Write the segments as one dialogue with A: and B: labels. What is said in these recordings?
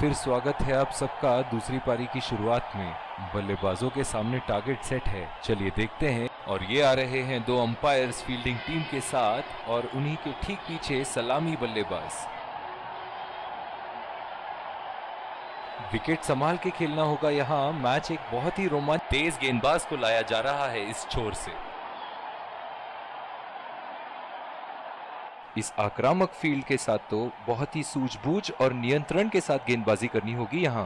A: फिर स्वागत है आप सबका दूसरी पारी की शुरुआत में। बल्लेबाजों के सामने टारगेट सेट है, चलिए देखते हैं। और ये आ रहे हैं दो अंपायर्स फील्डिंग टीम के साथ और उन्हीं के ठीक पीछे सलामी बल्लेबाज। विकेट संभाल के खेलना होगा यहाँ। मैच एक बहुत ही रोमांचक, तेज गेंदबाज को लाया जा रहा है इस छोर से। इस आक्रामक फील्ड के साथ तो बहुत ही सूझबूझ और नियंत्रण के साथ गेंदबाजी करनी होगी यहाँ।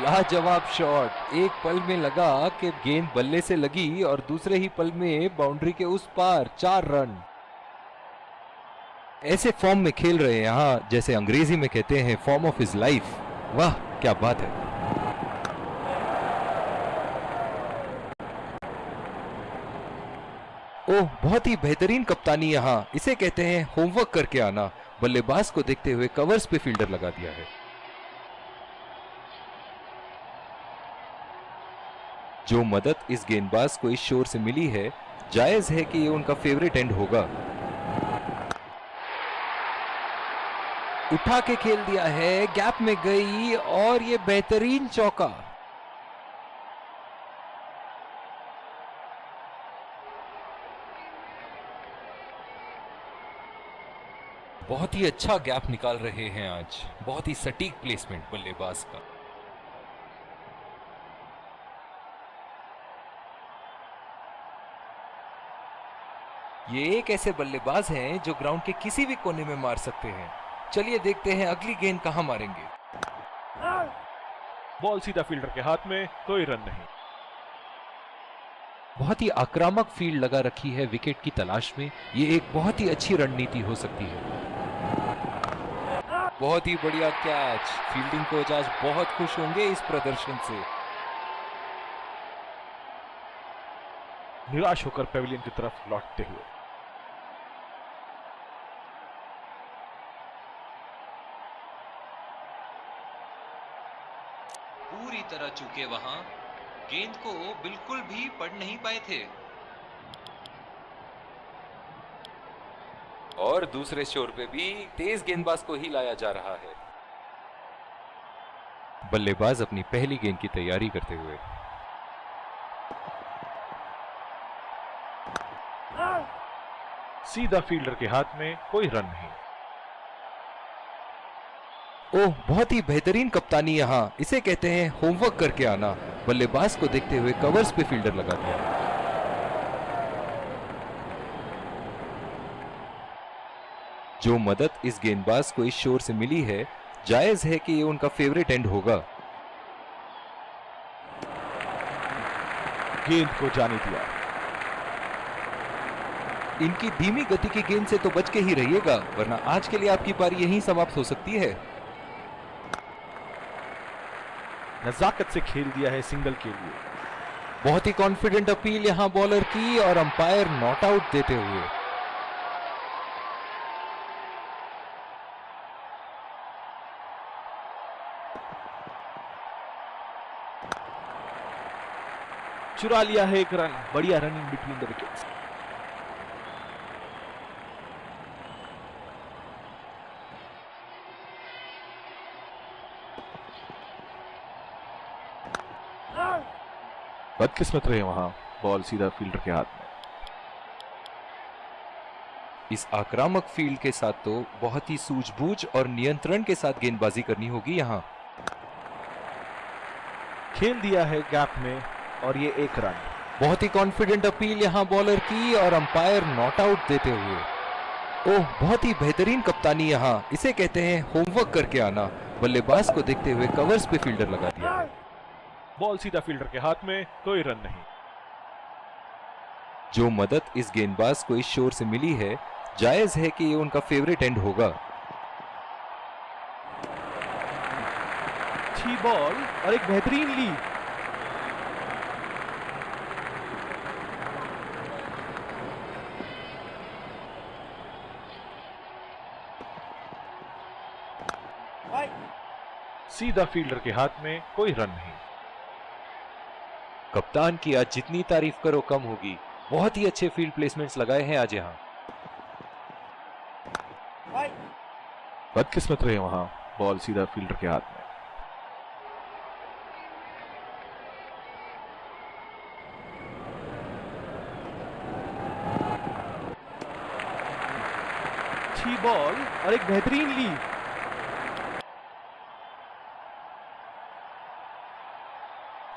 A: लाजवाब शॉट, एक पल में लगा कि गेंद बल्ले से लगी और दूसरे ही पल में बाउंड्री के उस पार 4 रन। ऐसे फॉर्म में खेल रहे हैं यहाँ, जैसे अंग्रेजी में कहते हैं फॉर्म ऑफ हिज लाइफ। वाह क्या बात है। ओह, बहुत ही बेहतरीन कप्तानी यहाँ, इसे कहते हैं होमवर्क करके आना। बल्लेबाज को देखते हुए कवर्स पे फील्डर लगा दिया है। जो मदद इस गेंदबाज को इस शोर से मिली है, जायज है कि ये उनका फेवरेट एंड होगा। उठा के खेल दिया है, गैप में गई और ये बेहतरीन चौका। बहुत ही अच्छा गैप निकाल रहे हैं आज, बहुत ही सटीक प्लेसमेंट बल्लेबाज का। ये एक ऐसे बल्लेबाज हैं जो ग्राउंड के किसी भी कोने में मार सकते हैं। चलिए देखते हैं अगली गेंद कहां मारेंगे।
B: बॉल सीधा फील्डर के हाथ में, कोई रन नहीं।
A: बहुत ही आक्रामक फील्ड लगा रखी है विकेट की तलाश में। ये एक बहुत ही अच्छी रणनीति हो सकती है। बहुत ही बढ़िया कैच। फील्डिंग कोच आज बहुत खुश होंगे इस प्रदर्शन से।
B: निराश होकर पेविलियन की तरफ लौटते हुए
A: पूरी तरह चूके वहां, गेंद को बिल्कुल भी पढ़ नहीं पाए थे। और दूसरे शोर पे भी तेज गेंदबाज को ही लाया जा रहा है। बल्लेबाज अपनी पहली गेंद की तैयारी करते हुए।
B: सीधा फील्डर के हाथ में, कोई रन नहीं।
A: ओह, बहुत ही बेहतरीन कप्तानी यहाँ, इसे कहते हैं होमवर्क करके आना। बल्लेबाज को देखते हुए कवर्स पे फील्डर लगा दिया। जो मदद इस गेंदबाज को इस शोर से मिली है, जायज है कि ये उनका फेवरेट एंड होगा।
B: गेंद को जाने दिया।
A: इनकी धीमी गति की गेंद से तो बच के ही रहिएगा, वरना आज के लिए आपकी पारी यहीं समाप्त हो सकती है।
B: नजाकत से खेल दिया है सिंगल के लिए।
A: बहुत ही कॉन्फिडेंट अपील यहां बॉलर की और अंपायर नॉट आउट देते हुए।
B: चुरा लिया है एक रन। बढ़िया रनिंग बिटवीन द विकेट्स। बदकिस्मत रहे वहां, बॉल सीधा फील्डर के हाथ में।
A: इस आक्रामक फील्ड के साथ तो बहुत ही सूझबूझ और नियंत्रण के साथ गेंदबाजी करनी होगी यहाँ।
B: खेल दिया है गैप में और ये एक रन।
A: बहुत ही कॉन्फिडेंट अपील यहां बॉलर की और अंपायर नॉट आउट देते हुए। ओह, बहुत ही बेहतरीन कप्तानी यहाँ, इसे कहते हैं होमवर्क करके आना। बल्लेबाज को देखते हुए कवर्स पे फील्डर लगा दिया।
B: बॉल सीधा फील्डर के हाथ में, कोई रन नहीं।
A: जो मदद इस गेंदबाज को इस शोर से मिली है, जायज है कि ये उनका फेवरेट एंड होगा।
B: अच्छी बॉल और एक बेहतरीन लीड। सीधा फील्डर के हाथ में, कोई रन नहीं।
A: कप्तान की आज जितनी तारीफ करो कम होगी। बहुत ही अच्छे फील्ड प्लेसमेंट्स लगाए हैं आज यहाँ।
B: बदकिस्मत रहे वहां, बॉल सीधा फील्डर के हाथ में। अच्छी बॉल और एक बेहतरीन लीड।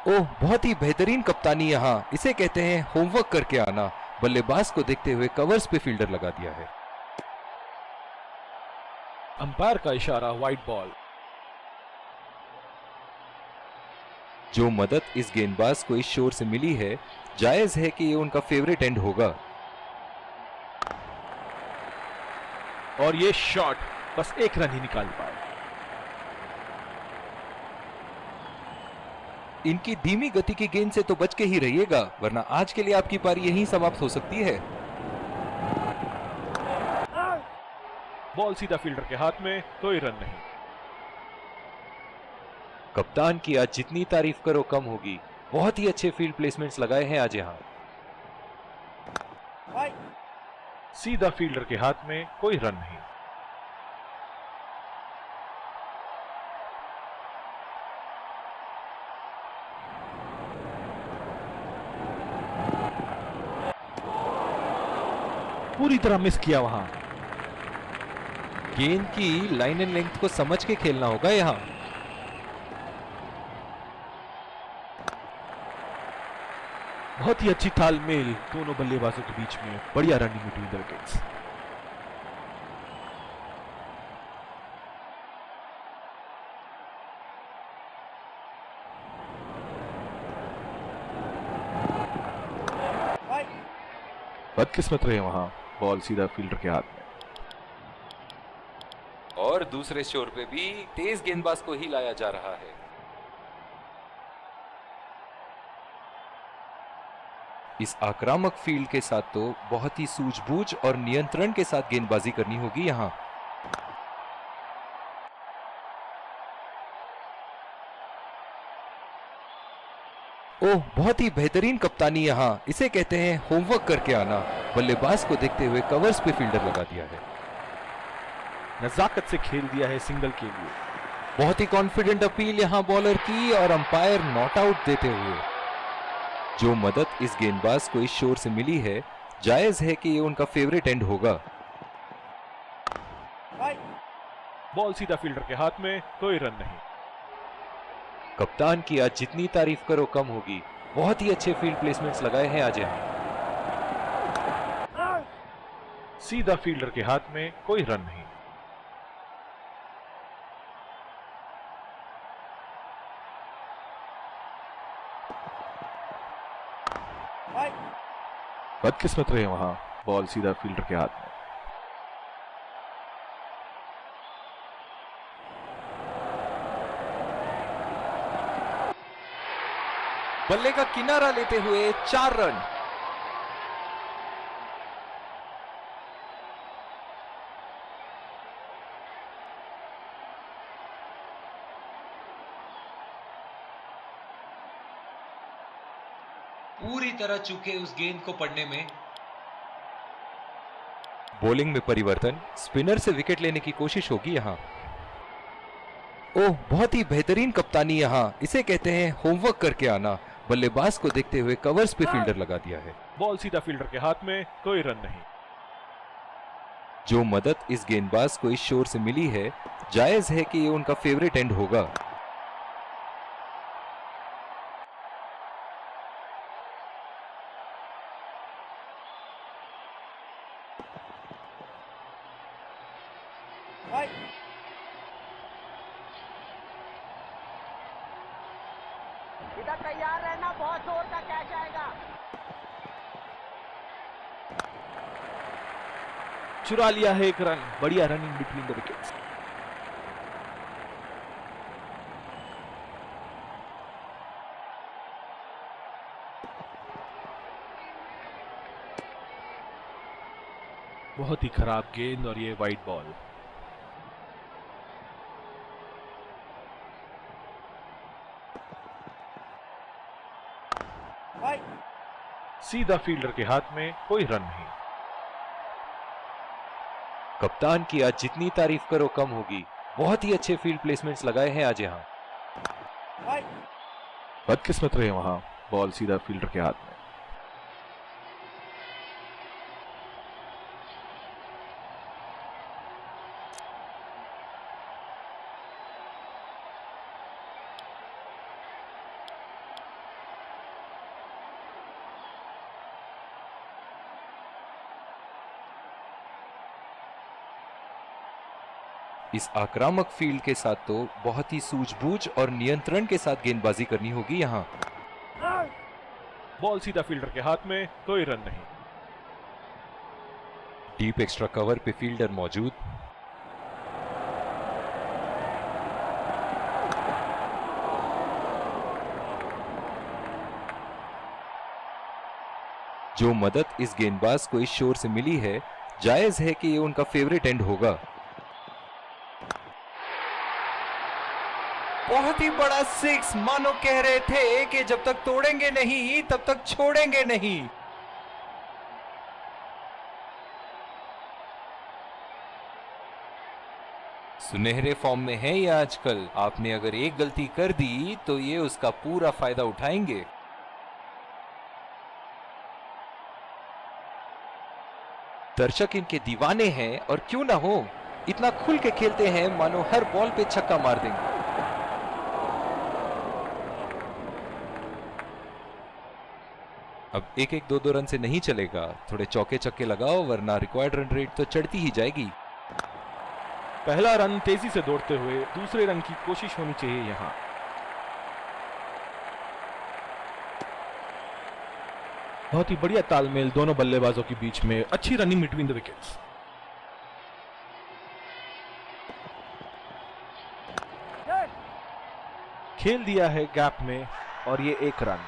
A: ओह, बहुत ही बेहतरीन कप्तानी यहाँ, इसे कहते हैं होमवर्क करके आना। बल्लेबाज को देखते हुए कवर्स पे फील्डर लगा दिया है।
B: अंपायर का इशारा, वाइड बॉल।
A: जो मदद इस गेंदबाज को इस शोर से मिली है, जायज है कि ये उनका फेवरेट एंड होगा।
B: और ये शॉट बस एक रन ही निकाल पाए।
A: इनकी धीमी गति की गेंद से तो बच के ही रहिएगा, वरना आज के लिए आपकी पारी यहीं समाप्त हो सकती है।
B: बॉल सीधा फील्डर के हाथ में, कोई रन नहीं।
A: कप्तान की आज जितनी तारीफ करो कम होगी, बहुत ही अच्छे फील्ड प्लेसमेंट्स लगाए हैं आज यहाँ।
B: सीधा फील्डर के हाथ में, कोई रन नहीं। पूरी तरह मिस किया वहां।
A: गेंद की लाइन एंड लेंथ को समझ के खेलना होगा यहाँ।
B: बहुत ही अच्छी तालमेल दोनों बल्लेबाजों के बीच में, बढ़िया रनिंग बिटवीन द विकेट्स। बदकिस्मत रहे वहां, बॉल सीधा फील्डर के हाथ में।
A: और दूसरे शोर पे भी तेज गेंदबाज को ही लाया जा रहा है। इस आक्रामक फील्ड के साथ तो बहुत ही सूझबूझ और नियंत्रण के साथ गेंदबाजी करनी होगी यहाँ। ओह, बहुत ही बेहतरीन कप्तानी यहाँ, इसे कहते हैं होमवर्क करके आना। बल्लेबाज को देखते हुए कवर्स पे फील्डर लगा दिया है।
B: नजाकत से खेल दिया है सिंगल के लिए।
A: बहुत ही कॉन्फिडेंट अपील यहाँ बॉलर की, और अंपायर नॉट आउट देते हुए। जो मदद इस गेंदबाज को इस शोर से मिली है, जायज है कि ये उनका फेवरेट एंड होगा।
B: बॉल सीधा फील्डर के हाथ में, कोई रन नहीं।
A: कप्तान की आज जितनी तारीफ करो कम होगी, बहुत ही अच्छे फील्ड प्लेसमेंट्स लगाए हैं आज यहाँ।
B: सीधा फील्डर के हाथ में, कोई रन नहीं। बदकिस्मत रहे वहां, बॉल सीधा फील्डर के हाथ में।
A: बल्ले का किनारा लेते हुए 4 रन। पूरी तरह चूके उस गेंद को पड़ने में। बॉलिंग में परिवर्तन, स्पिनर से विकेट लेने की कोशिश होगी यहां। ओह, बहुत ही बेहतरीन कप्तानी यहाँ, इसे कहते हैं होमवर्क करके आना। बल्लेबाज को देखते हुए कवर्स पे फील्डर लगा दिया है।
B: बॉल सीधा फील्डर के हाथ में, कोई रन नहीं।
A: जो मदद इस गेंदबाज को इस शोर से मिली है, जायज है कि ये उनका फेवरेट एंड होगा।
C: इधर तैयार रहना, बहुत जोर का कैच आएगा।
B: चुरा लिया है एक रन, बढ़िया रनिंग बिटवीन द विकेट्स। बहुत ही खराब गेंद और ये वाइड बॉल। सीधा फील्डर के हाथ में, कोई रन नहीं।
A: कप्तान की आज जितनी तारीफ करो कम होगी। बहुत ही अच्छे फील्ड प्लेसमेंट्स लगाए हैं आज यहाँ।
B: बदकिस्मत रहे वहां, बॉल सीधा फील्डर के हाथ में।
A: इस आक्रामक फील्ड के साथ तो बहुत ही सूझबूझ और नियंत्रण के साथ गेंदबाजी करनी होगी यहाँ।
B: बॉल सीधा फील्डर के हाथ में, कोई रन नहीं।
A: डीप एक्स्ट्रा कवर पे फील्डर मौजूद। जो मदद इस गेंदबाज को इस शोर से मिली है, जायज है कि ये उनका फेवरेट एंड होगा। बहुत ही बड़ा सिक्स, मानो कह रहे थे कि जब तक तोड़ेंगे नहीं तब तक छोड़ेंगे नहीं। सुनहरे फॉर्म में है ये आजकल। आपने अगर एक गलती कर दी तो ये उसका पूरा फायदा उठाएंगे। दर्शक इनके दीवाने हैं और क्यों ना हो, इतना खुल के खेलते हैं मानो हर बॉल पे छक्का मार देंगे। अब एक एक दो दो रन से नहीं चलेगा, थोड़े चौके छक्के लगाओ वरना रिक्वायर्ड रन रेट तो चढ़ती ही जाएगी।
B: पहला रन तेजी से दौड़ते हुए दूसरे रन की कोशिश होनी चाहिए यहां। बहुत ही बढ़िया तालमेल दोनों बल्लेबाजों के बीच में, अच्छी रनिंग बिटवीन द विकेट्स। खेल दिया है गैप में और ये एक रन।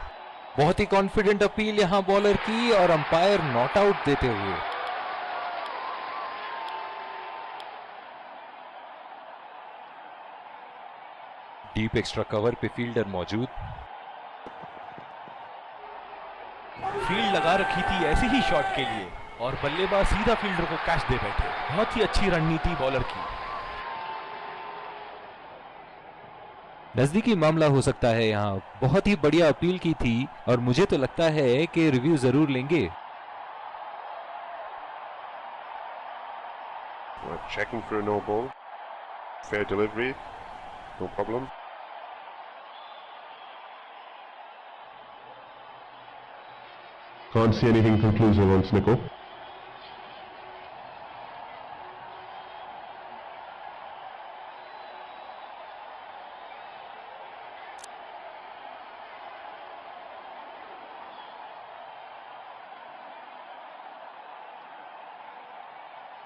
A: बहुत ही कॉन्फिडेंट अपील यहां बॉलर की और अंपायर नॉट आउट देते हुए। डीप एक्स्ट्रा कवर पे फील्डर मौजूद।
B: फील्ड लगा रखी थी ऐसी ही शॉट के लिए और बल्लेबाज सीधा फील्डर को कैच दे बैठे। बहुत ही अच्छी रणनीति बॉलर की।
A: नजदीकी मामला हो सकता है यहाँ। बहुत ही बढ़िया अपील की थी और मुझे तो लगता है कि रिव्यू जरूर लेंगे।
D: We're checking for a no ball. Fair delivery. No problem. Can't see anything conclusive on Snicko.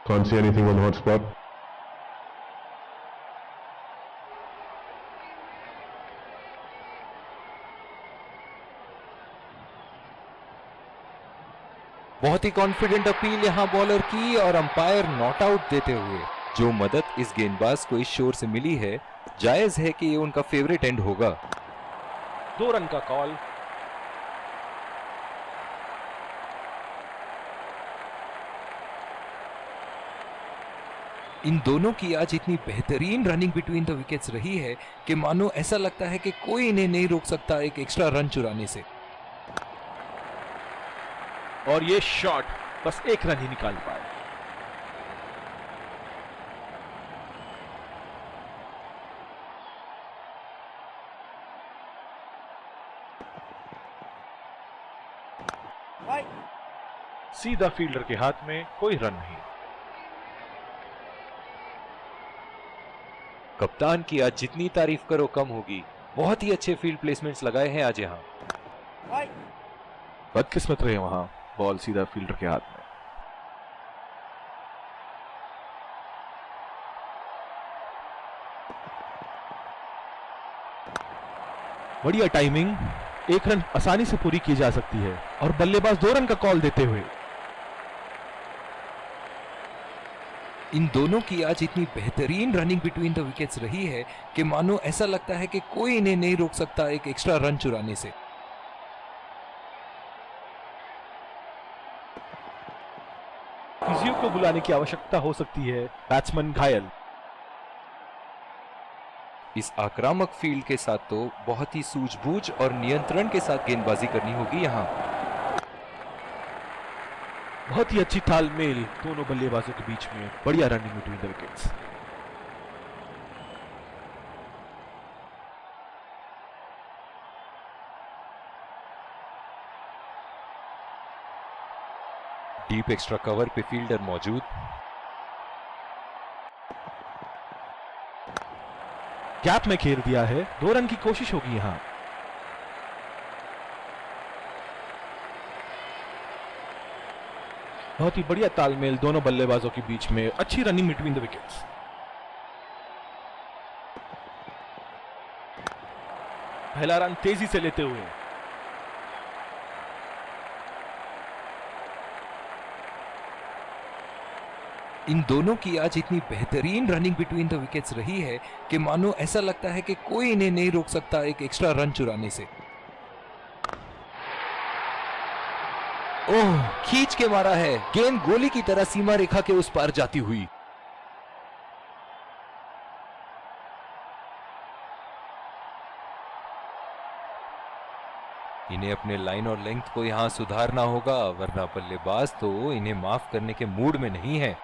D: Can't see anything on hot spot.
A: बहुत ही कॉन्फिडेंट अपील यहां बॉलर की और अंपायर नॉट आउट देते हुए। जो मदद इस गेंदबाज को इस शोर से मिली है, जायज है कि ये उनका फेवरेट एंड होगा।
B: 2 रन का कॉल।
A: इन दोनों की आज इतनी बेहतरीन रनिंग बिटवीन द विकेट्स रही है कि मानो ऐसा लगता है कि कोई इन्हें नहीं रोक सकता एक एक्स्ट्रा रन चुराने से।
B: और ये शॉट बस एक रन ही निकाल पाए। सीधा फील्डर के हाथ में, कोई रन नहीं।
A: कप्तान की आज जितनी तारीफ करो कम होगी। बहुत ही अच्छे फील्ड प्लेसमेंट्स लगाए हैं आज यहाँ।
B: बदकिस्मत रहे वहां, बॉल सीधा फील्डर के हाथ में। बढ़िया टाइमिंग, 1 रन आसानी से पूरी की जा सकती है और बल्लेबाज 2 रन का कॉल देते हुए।
A: इन दोनों की आज इतनी बेहतरीन रनिंग बिटवीन द विकेट्स रही है कि मानो ऐसा लगता है कि कोई इन्हें नहीं रोक सकता एक एक्स्ट्रा रन चुराने से।
B: फिजियो को बुलाने की आवश्यकता हो सकती है। बैट्समैन घायल।
A: इस आक्रामक फील्ड के साथ तो बहुत ही सूझबूझ और नियंत्रण के साथ गेंदबाजी करनी होगी यहाँ।
B: बहुत ही अच्छी तालमेल दोनों बल्लेबाजों के बीच में। बढ़िया running between the wickets.
A: Deep extra cover पे फील्डर मौजूद।
B: गैप में खेल दिया है। 2 रन की कोशिश होगी यहां। बहुत ही बढ़िया तालमेल दोनों बल्लेबाजों के बीच में। अच्छी रनिंग बिटवीन द विकेट्स। पहला रन तेजी से लेते हुए।
A: इन दोनों की आज इतनी बेहतरीन रनिंग बिटवीन द विकेट्स रही है कि मानो ऐसा लगता है कि कोई इन्हें नहीं रोक सकता एक एक्स्ट्रा रन चुराने से। ओह, खींच के मारा है। गेंद गोली की तरह सीमा रेखा के उस पार जाती हुई। इन्हें अपने लाइन और लेंथ को यहां सुधारना होगा, वरना बल्लेबाज तो इन्हें माफ करने के मूड में नहीं है।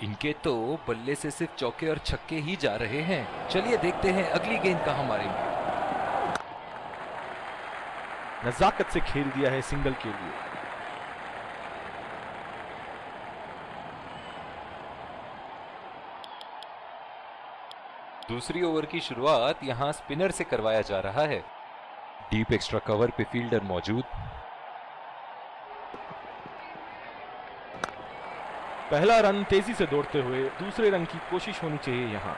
A: इनके तो बल्ले से सिर्फ चौके और छक्के ही जा रहे हैं। चलिए देखते हैं अगली गेंद कहां मारेंगे।
B: नजाकत से खेल दिया है सिंगल के लिए।
A: दूसरी ओवर की शुरुआत यहां स्पिनर से करवाया जा रहा है। डीप एक्स्ट्रा कवर पे फील्डर मौजूद।
B: पहला रन तेजी से दौड़ते हुए। दूसरे रन की कोशिश होनी चाहिए यहां।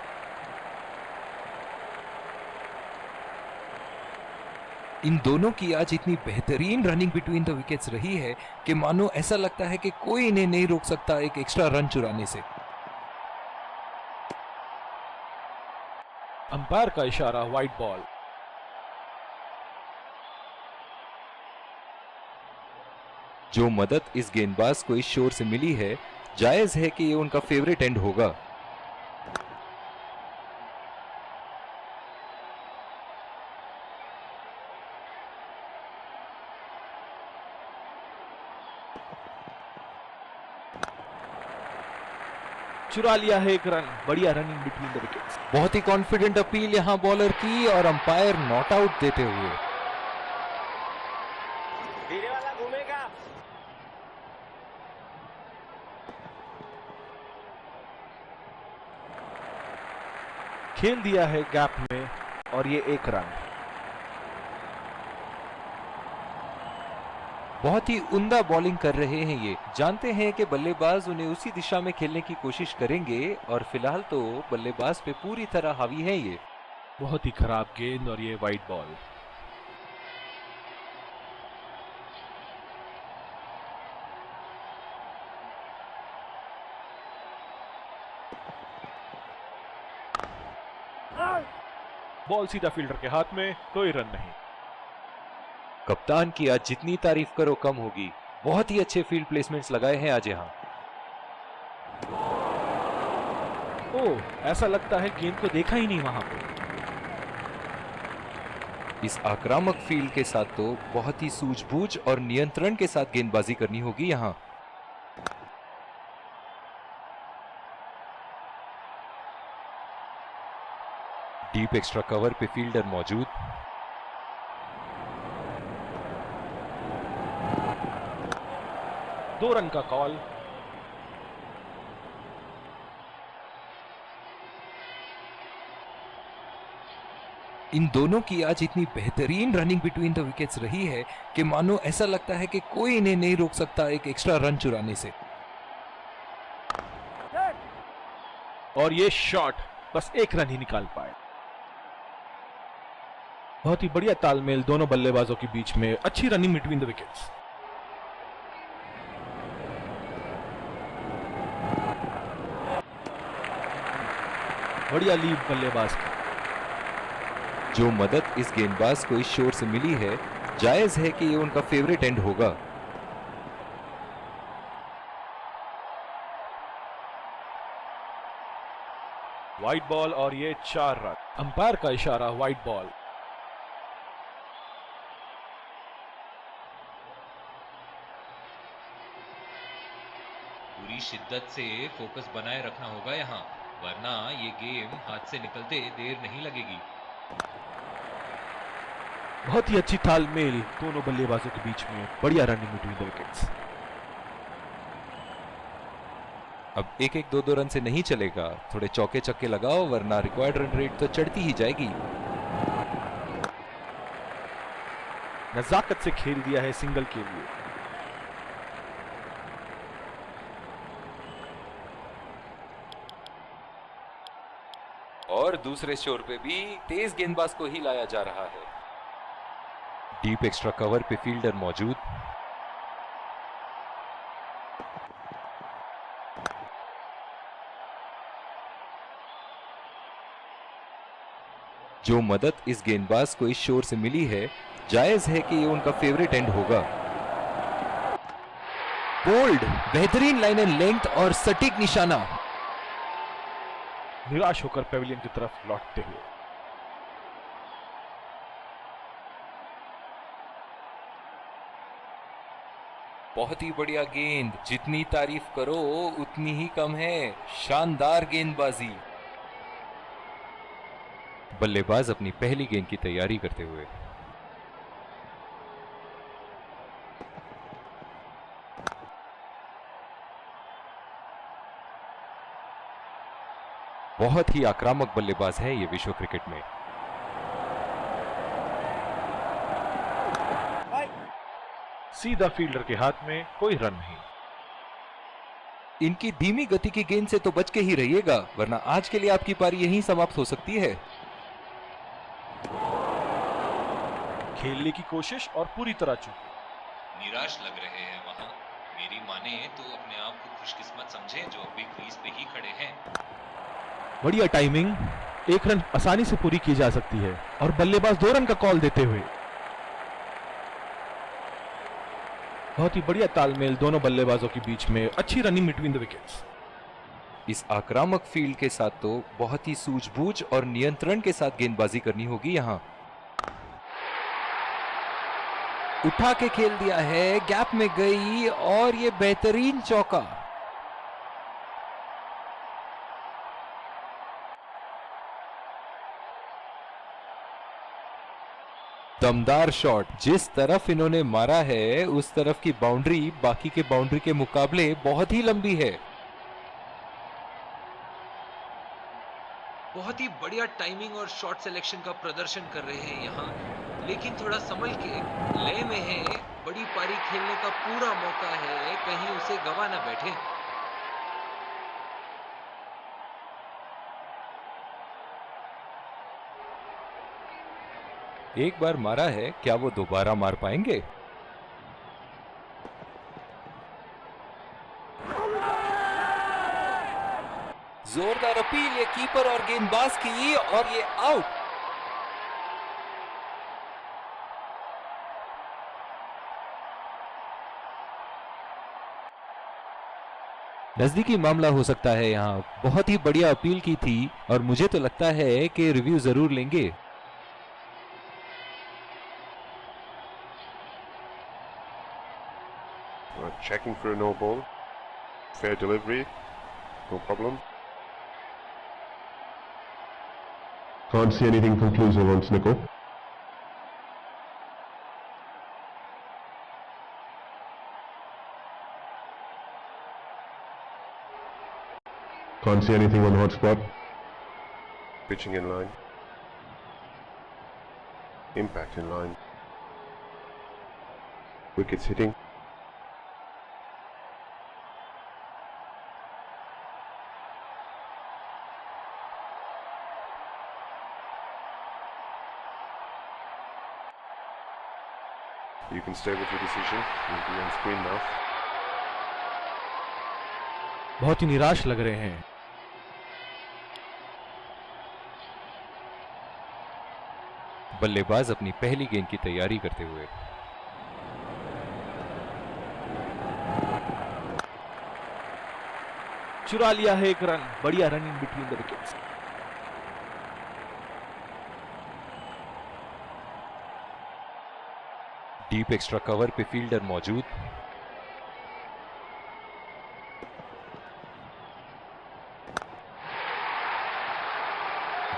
A: इन दोनों की आज इतनी बेहतरीन रनिंग बिटवीन द विकेट्स रही है कि मानो ऐसा लगता है कि कोई इन्हें नहीं रोक सकता एक एक्स्ट्रा रन चुराने से।
B: अंपायर का इशारा, वाइड बॉल।
A: जो मदद इस गेंदबाज को इस शोर से मिली है, जायज है कि ये उनका फेवरेट एंड होगा।
B: चुरा लिया है 1 रन। बढ़िया रनिंग बिटवीन द विकेट्स।
A: बहुत ही कॉन्फिडेंट अपील यहां बॉलर की और अंपायर नॉट आउट देते हुए।
C: धीरे वाला घूमेगा।
B: खेल दिया है गैप में और ये 1 रन।
A: बहुत ही उम्दा बॉलिंग कर रहे हैं ये। जानते हैं कि बल्लेबाज उन्हें उसी दिशा में खेलने की कोशिश करेंगे और फिलहाल तो बल्लेबाज पे पूरी तरह हावी है ये।
B: बहुत ही खराब गेंद और ये वाइड बॉल। बॉल सीधा फील्डर के हाथ में। कोई रन नहीं।
A: कप्तान की आज जितनी तारीफ करो कम होगी। बहुत ही अच्छे फील्ड प्लेसमेंट्स लगाए हैं आज यहाँ।
B: ओह, ऐसा लगता है गेंद को देखा ही नहीं वहां पे।
A: इस आक्रामक फील्ड के साथ तो बहुत ही सूझबूझ और नियंत्रण के साथ गेंदबाजी करनी होगी यहाँ। डीप एक्स्ट्रा कवर पे फील्डर मौजूद।
B: दो रन का कॉल।
A: इन दोनों की आज इतनी बेहतरीन रनिंग बिटवीन द विकेट्स रही है कि मानो ऐसा लगता है कि कोई इन्हें नहीं रोक सकता एक एक्स्ट्रा रन चुराने से।
B: और ये शॉट बस 1 रन ही निकाल पाए। बहुत ही बढ़िया तालमेल दोनों बल्लेबाजों के बीच में। अच्छी रनिंग बिटवीन द विकेट्स। बढ़िया लीड बल्लेबाज की।
A: जो मदद इस गेंदबाज को इस शोर से मिली है, जायज है कि ये उनका फेवरेट एंड होगा।
B: वाइड बॉल और ये 4 रन। अंपायर का इशारा वाइड बॉल।
A: पूरी शिद्दत से फोकस बनाए रखना होगा यहाँ, वरना ये गेम हाथ से निकलते देर नहीं लगेगी।
B: बहुत ही अच्छी तालमेल दोनों बल्लेबाजों के बीच में, बढ़िया रनिंग बिटवीन द विकेट्स।
A: अब एक एक दो दो रन से नहीं चलेगा, थोड़े चौके चक्के लगाओ, वरना रिक्वायर्ड रन रेट तो चढ़ती ही जाएगी।
B: नजाकत से खेल दिया है सिंगल के लिए।
A: और दूसरे शोर पे भी तेज गेंदबाज को ही लाया जा रहा है। डीप एक्स्ट्रा कवर पे फील्डर मौजूद। जो मदद इस गेंदबाज को इस शोर से मिली है, जायज है कि ये उनका फेवरेट एंड होगा। बोल्ड, बेहतरीन लाइन एंड लेंथ और सटीक निशाना।
B: निराश होकर पेविलियन की तरफ लौटते हुए।
A: बहुत ही बढ़िया गेंद, जितनी तारीफ करो उतनी ही कम है। शानदार गेंदबाजी। बल्लेबाज अपनी पहली गेंद की तैयारी करते हुए। बहुत ही आक्रामक बल्लेबाज है ये विश्व क्रिकेट में।
B: सीधा फील्डर के हाथ में, कोई रन नहीं।
A: इनकी धीमी गति की गेंद से तो बच के ही रहिएगा, वरना आज के लिए आपकी पारी यहीं समाप्त हो सकती है।
B: खेलने की कोशिश और पूरी तरह चूक।
A: निराश लग रहे हैं वहां। मेरी माने तो अपने आप को खुशकिस्मत समझें जो अभी क्रीज पे ही खड़े हैं।
B: बढ़िया टाइमिंग, 1 रन आसानी से पूरी की जा सकती है और बल्लेबाज 2 रन का कॉल देते हुए। बहुत ही बढ़िया तालमेल दोनों बल्लेबाजों के बीच में, अच्छी रनिंग बिटवीन द विकेट्स।
A: इस आक्रामक फील्ड के साथ तो बहुत ही सूझबूझ और नियंत्रण के साथ गेंदबाजी करनी होगी यहाँ। उठा के खेल दिया है, गैप में गई और ये बेहतरीन चौका। दमदार शॉट। जिस तरफ इन्होंने मारा है उस तरफ की बाउंड्री बाकी के बाउंड्री के मुकाबले बहुत ही लंबी है। बहुत ही बढ़िया टाइमिंग और शॉट सिलेक्शन का प्रदर्शन कर रहे हैं यहाँ, लेकिन थोड़ा संभल के, लय में है। बड़ी पारी खेलने का पूरा मौका है, कहीं उसे गवा ना बैठे। एक बार मारा है, क्या वो दोबारा मार पाएंगे? जोरदार अपील ये कीपर और गेंदबाज की, और ये आउट। नजदीकी मामला हो सकता है यहाँ। बहुत ही बढ़िया अपील की थी और मुझे तो लगता है कि रिव्यू जरूर लेंगे।
D: Checking for a no ball. Fair delivery. No problem.
E: Can't see anything conclusive on Snicko. Can't see anything on hotspot.
D: Pitching in line. Impact in line. Wickets hitting. You can stay with your decision. You'll be on screen now.
B: बहुत ही निराश लग रहे हैं।
A: बल्लेबाज अपनी पहली गेंद की तैयारी करते हुए।
B: चुरा लिया है 1 रन, बढ़िया running between the wickets.
A: Deep extra cover पे फील्डर मौजूद।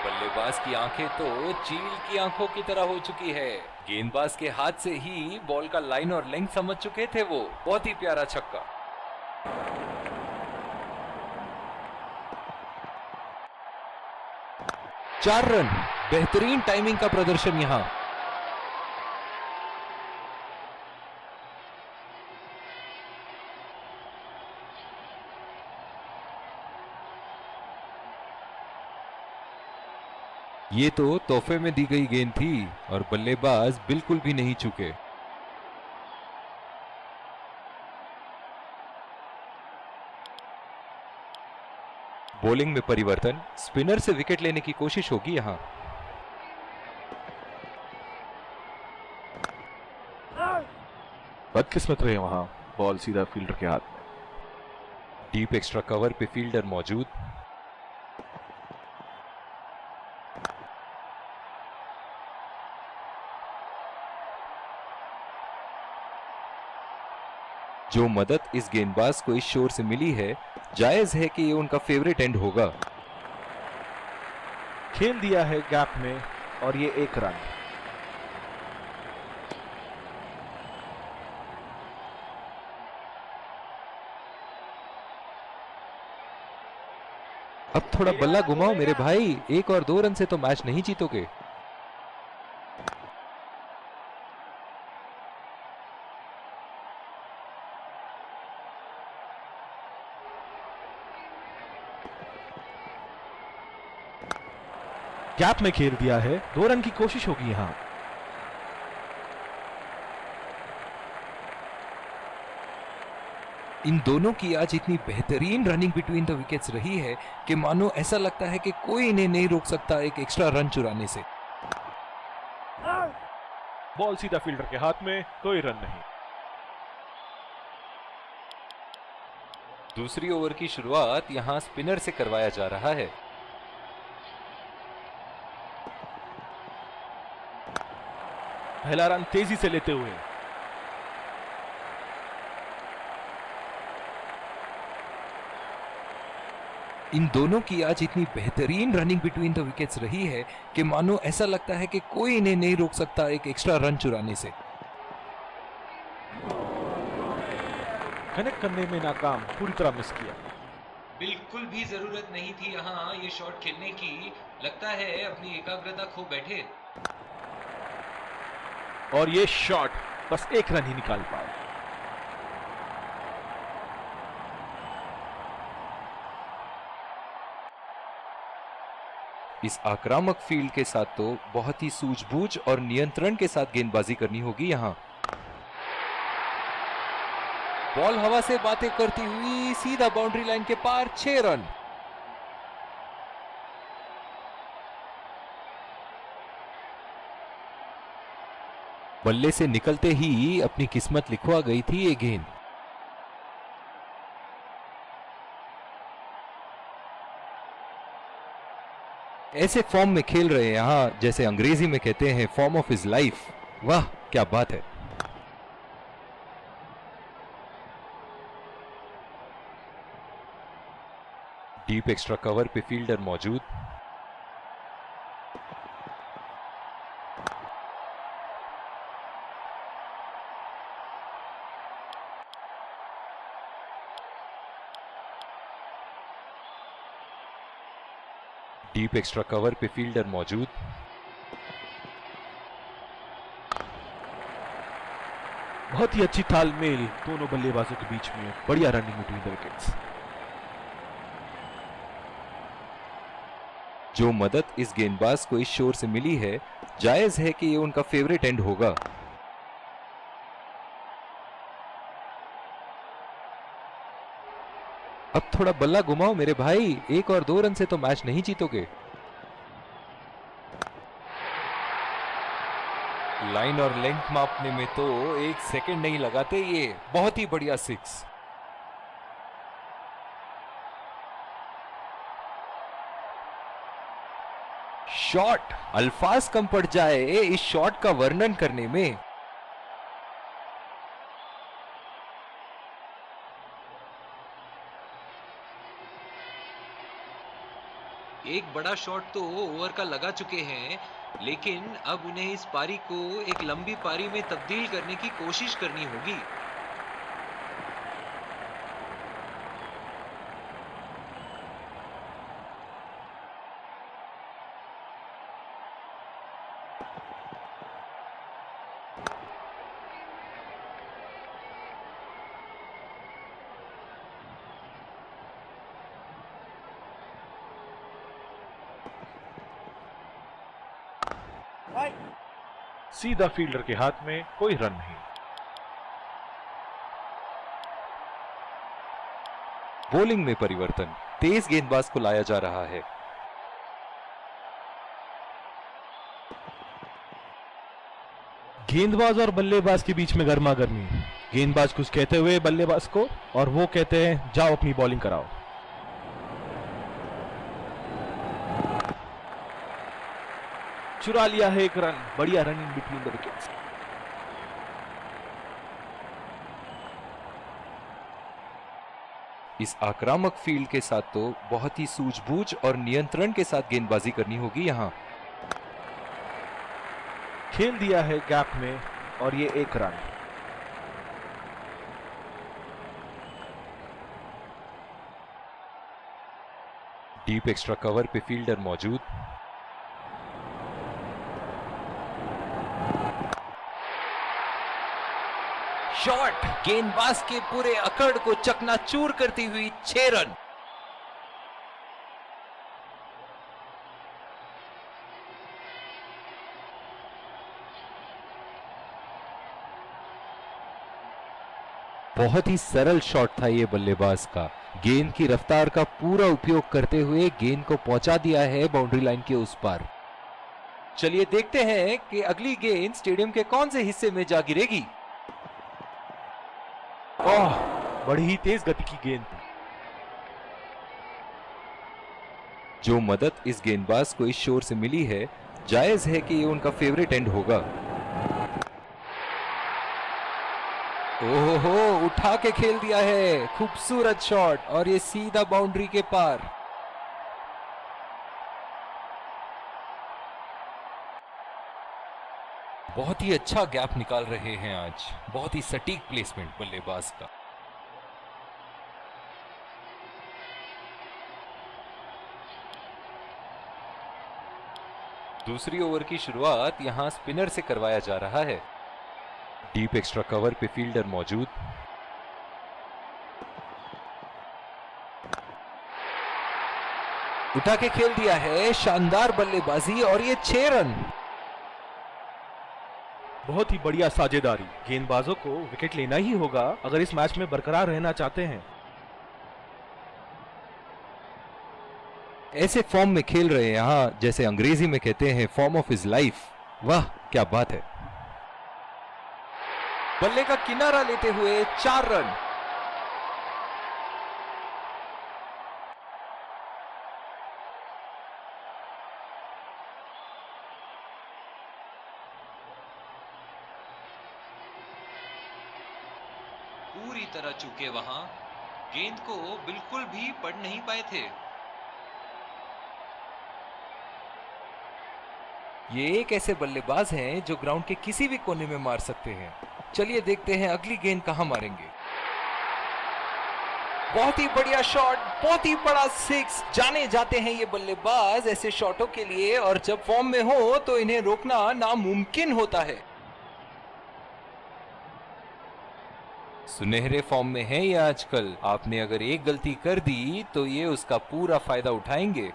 A: बल्लेबाज की आंखें तो चील की आंखों की तरह हो चुकी है। गेंदबाज के हाथ से ही बॉल का लाइन और लेंथ समझ चुके थे वो। बहुत ही प्यारा छक्का। चार रन। बेहतरीन टाइमिंग का प्रदर्शन यहां। ये तो तोहफे में दी गई गेंद थी और बल्लेबाज बिल्कुल भी नहीं चूके। बॉलिंग में परिवर्तन। स्पिनर से विकेट लेने की कोशिश होगी यहां।
B: बदकिस्मत रहे वहां, बॉल सीधा फील्डर के हाथ में।
A: डीप एक्स्ट्रा कवर पे फील्डर मौजूद। जो मदद इस गेंदबाज को इस शोर से मिली है, जायज है कि ये उनका फेवरेट एंड होगा।
B: खेल दिया है गैप में और ये 1 रन।
A: अब थोड़ा बल्ला घुमाओ मेरे भाई, 1 और 2 रन से तो मैच नहीं जीतोगे।
B: गैप में खेल दिया है, 2 रन की कोशिश होगी यहां।
A: इन दोनों की आज इतनी बेहतरीन रनिंग बिटवीन द विकेट्स रही है कि मानो ऐसा लगता है कि कोई इन्हें नहीं रोक सकता एक एक्स्ट्रा रन चुराने से।
B: बॉल सीधा फील्डर के हाथ में, कोई रन नहीं।
A: दूसरी ओवर की शुरुआत यहां स्पिनर से करवाया जा रहा है।
B: पहला रन तेजी से लेते हुए।
A: इन दोनों की आज इतनी बेहतरीन रनिंग बिटवीन द विकेट्स रही है कि मानो ऐसा लगता है कि कोई इन्हें नहीं रोक सकता एक एक्स्ट्रा रन चुराने से।
B: कनेक्ट करने में नाकाम, पूरी तरह मिस किया।
A: बिल्कुल भी जरूरत नहीं थी यहाँ ये शॉट खेलने की। लगता है अपनी एकाग्रता खो बैठे।
B: और ये शॉट बस 1 रन ही निकाल पाए।
A: इस आक्रामक फील्ड के साथ तो बहुत ही सूझबूझ और नियंत्रण के साथ गेंदबाजी करनी होगी यहां। बॉल हवा से बातें करती हुई सीधा बाउंड्री लाइन के पार, 6 रन। बल्ले से निकलते ही अपनी किस्मत लिखवा गई थी ये गेंद। ऐसे फॉर्म में खेल रहे हैं यहां, जैसे अंग्रेजी में कहते हैं फॉर्म ऑफ हिज लाइफ। वाह क्या बात है। डीप एक्स्ट्रा कवर पे फील्डर मौजूद। डीप एक्स्ट्रा कवर पे फील्डर मौजूद।
B: बहुत ही अच्छी तालमेल दोनों बल्लेबाजों के बीच में, बढ़िया रनिंग बिटवीन द विकेट्स।
A: जो मदद इस गेंदबाज को इस शोर से मिली है, जायज है कि ये उनका फेवरेट एंड होगा। अब थोड़ा बल्ला घुमाओ मेरे भाई, 1 और 2 रन से तो मैच नहीं जीतोगे। लाइन और लेंथ मापने में तो 1 सेकंड नहीं लगाते ये। बहुत ही बढ़िया 6। शॉट, अल्फाज कम पड़ जाए इस शॉट का वर्णन करने में। एक बड़ा शॉट तो ओवर का लगा चुके हैं, लेकिन अब उन्हें इस पारी को एक लंबी पारी में तब्दील करने की कोशिश करनी होगी।
B: सीधा फील्डर के हाथ में, कोई रन नहीं।
A: बॉलिंग में परिवर्तन, तेज गेंदबाज को लाया जा रहा है।
B: गेंदबाज और बल्लेबाज के बीच में गर्मा गर्मी। गेंदबाज कुछ कहते हुए बल्लेबाज को, और वो कहते हैं जाओ अपनी बॉलिंग कराओ। चुरा लिया है एक रन, बढ़िया run in between the wickets.
A: इस आक्रामक फील्ड के साथ तो बहुत ही सूझबूझ और नियंत्रण के साथ गेंदबाजी करनी होगी यहाँ।
B: खेल दिया है गैप में और ये एक रन।
A: डीप एक्स्ट्रा कवर पे फील्डर मौजूद। शॉट, गेंदबाज के पूरे अकड़ को चकनाचूर करती हुई 6 रन। बहुत ही सरल शॉट था ये बल्लेबाज का। गेंद की रफ्तार का पूरा उपयोग करते हुए गेंद को पहुंचा दिया है बाउंड्री लाइन के उस पार। चलिए देखते हैं कि अगली गेंद स्टेडियम के कौन से हिस्से में जा गिरेगी।
B: ओह, बड़ी ही तेज गति की गेंद।
A: जो मदद इस गेंदबाज को इस शोर से मिली है, जायज है कि ये उनका फेवरेट एंड होगा। ओहो, उठा के खेल दिया है, खूबसूरत शॉट, और ये सीधा बाउंड्री के पार। बहुत ही अच्छा गैप निकाल रहे हैं आज, बहुत ही सटीक प्लेसमेंट बल्लेबाज का। दूसरी ओवर की शुरुआत यहां स्पिनर से करवाया जा रहा है। डीप एक्स्ट्रा कवर पे फील्डर मौजूद। उठा के खेल दिया है, शानदार बल्लेबाजी, और ये 6 रन।
B: बहुत ही बढ़िया साझेदारी। गेंदबाजों को विकेट लेना ही होगा अगर इस मैच में बरकरार रहना चाहते हैं।
A: ऐसे फॉर्म में खेल रहे हैं यहां, जैसे अंग्रेजी में कहते हैं फॉर्म ऑफ हिज लाइफ। वाह क्या बात है। बल्ले का किनारा लेते हुए 4 रन। पूरी तरह चूके वहां, गेंद को बिल्कुल भी पढ़ नहीं पाए थे। ये एक ऐसे बल्लेबाज हैं जो ग्राउंड के किसी भी कोने में मार सकते हैं। चलिए देखते हैं अगली गेंद कहां मारेंगे। बहुत ही बढ़िया शॉट, बहुत ही बड़ा 6। जाने जाते हैं ये बल्लेबाज ऐसे शॉटों के लिए, और जब फॉर्म में हो तो इन्हें रोकना नामुमकिन होता है। सुनहरे फॉर्म में है ये आजकल। आपने अगर एक गलती कर दी तो ये उसका पूरा फायदा उठाएंगे।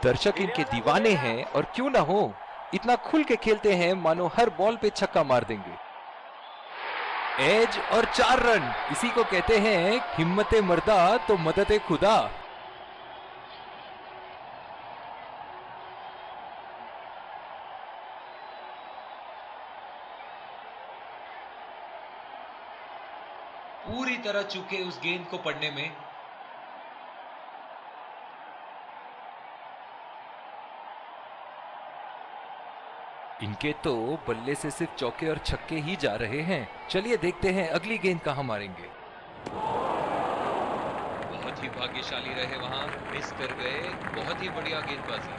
A: दर्शक इनके दीवाने हैं, और क्यों ना हो, इतना खुल के खेलते हैं मानो हर बॉल पे छक्का मार देंगे। एज और 4 रन, इसी को कहते हैं हिम्मते मर्दा तो मदद खुदा। पूरी तरह चूके उस गेंद को पढ़ने में। इनके तो बल्ले से सिर्फ चौके और छक्के ही जा रहे हैं। चलिए देखते हैं अगली गेंद कहां मारेंगे। बहुत ही भाग्यशाली रहे वहां, मिस कर गए। बहुत ही बढ़िया गेंदबाजी।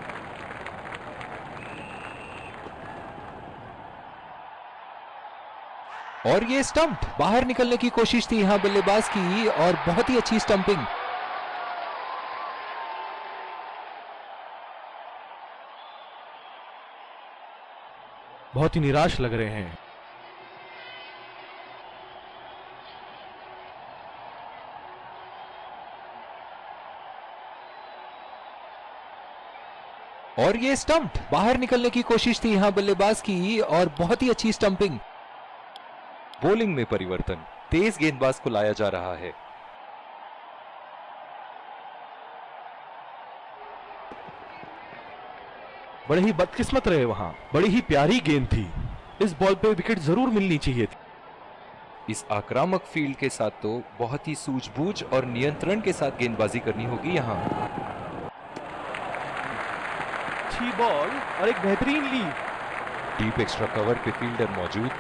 A: और ये स्टंप, बाहर निकलने की कोशिश थी यहां बल्लेबाज की और बहुत ही अच्छी स्टंपिंग।
B: बहुत ही निराश लग रहे हैं।
A: और ये स्टंप, बाहर निकलने की कोशिश थी यहां बल्लेबाज की और बहुत ही अच्छी स्टंपिंग। बॉलिंग में परिवर्तन, तेज गेंदबाज को लाया जा रहा है।
B: बड़े ही बदकिस्मत रहे वहां, बड़ी ही प्यारी गेंद थी। इस बॉल पे विकेट जरूर मिलनी चाहिए थी।
A: इस आक्रामक फील्ड के साथ तो बहुत ही सूझबूझ और नियंत्रण के साथ गेंदबाजी करनी होगी यहां।
B: अच्छी बॉल और एक बेहतरीन लीड।
A: डीप एक्स्ट्रा कवर पे फील्डर मौजूद।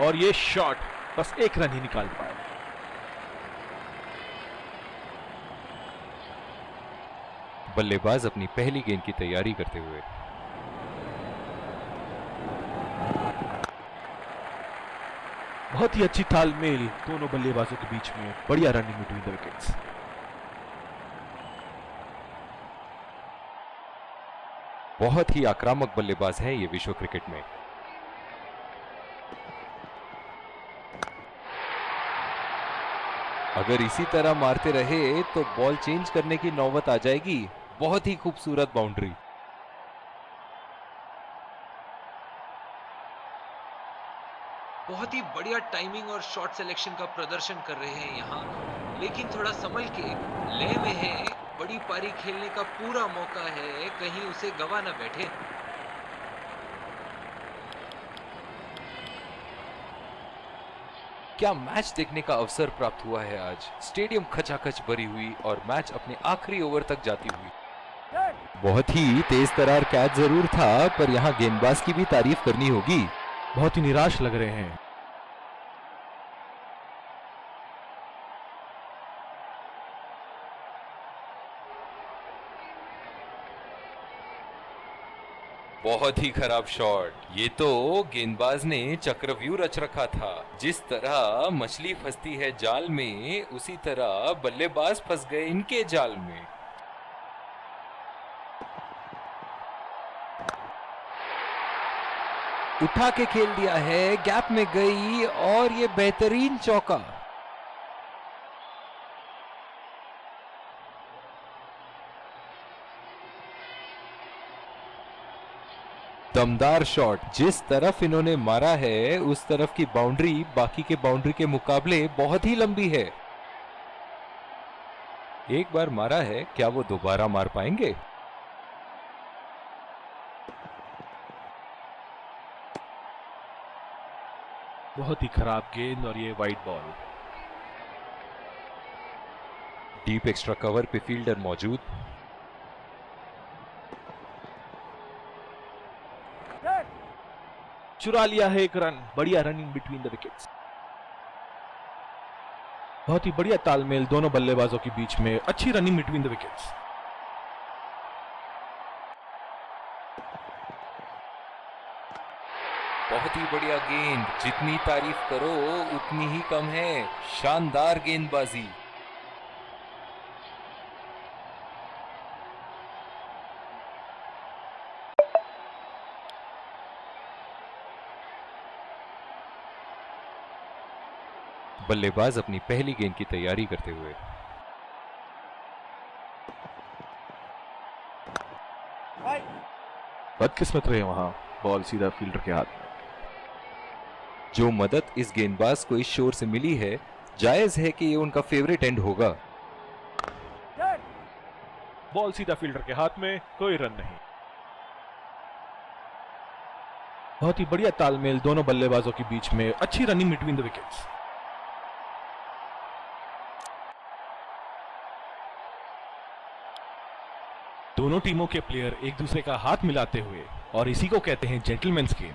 B: और ये शॉट बस एक रन ही निकाल पाए।
A: बल्लेबाज अपनी पहली गेंद की तैयारी करते हुए।
B: बहुत ही अच्छी तालमेल दोनों बल्लेबाजों के बीच में, बढ़िया रनिंग बिटवीन द विकेट्स।
A: बहुत ही आक्रामक बल्लेबाज हैं ये विश्व क्रिकेट में। अगर इसी तरह मारते रहे तो बॉल चेंज करने की नौबत आ जाएगी। बहुत ही खूबसूरत बाउंड्री। बहुत ही बढ़िया टाइमिंग और शॉट सिलेक्शन का प्रदर्शन कर रहे हैं यहाँ, लेकिन थोड़ा संभल के, ले में है। बड़ी पारी खेलने का पूरा मौका है, कहीं उसे गवा ना बैठे। क्या मैच देखने का अवसर प्राप्त हुआ है आज। स्टेडियम खचाखच भरी हुई और मैच अपने आखिरी ओवर तक जाती हुई। बहुत ही तेज तरार कैच जरूर था, पर यहाँ गेंदबाज की भी तारीफ करनी होगी।
B: बहुत ही निराश लग रहे हैं।
A: बहुत ही खराब शॉट। ये तो गेंदबाज ने चक्रव्यूह रच रखा था। जिस तरह मछली फंसती है जाल में, उसी तरह बल्लेबाज फंस गए इनके जाल में। उठा के खेल दिया है, गैप में गई और ये बेहतरीन चौका। दमदार शॉट। जिस तरफ इन्होंने मारा है उस तरफ की बाउंड्री बाकी के बाउंड्री के मुकाबले बहुत ही लंबी है। एक बार मारा है, क्या वो दोबारा मार पाएंगे?
B: बहुत ही खराब गेंद और ये wide ball.
A: Deep extra cover पे फील्डर मौजूद।
B: चुरा लिया है एक रन। बढ़िया रनिंग बिटवीन द विकेट्स। बहुत ही बढ़िया तालमेल दोनों बल्लेबाजों के बीच में, अच्छी रनिंग बिटवीन द विकेट्स।
A: बहुत ही बढ़िया गेंद। जितनी तारीफ करो उतनी ही कम है। शानदार गेंदबाजी। बल्लेबाज अपनी पहली गेंद की तैयारी करते हुए।
B: बदकिस्मत रहे वहां, बॉल सीधा फील्डर के हाथ में।
A: जो मदद इस गेंदबाज को इस शोर से मिली है, जायज है कि ये उनका फेवरेट एंड होगा।
B: बॉल सीधा फील्डर के हाथ में, कोई रन नहीं। बहुत ही बढ़िया तालमेल दोनों बल्लेबाजों के बीच में, अच्छी रनिंग बिटवीन द विकेट्स। दोनों टीमों के प्लेयर एक दूसरे का हाथ मिलाते हुए, और इसी को कहते हैं जेंटलमैन्स गेम।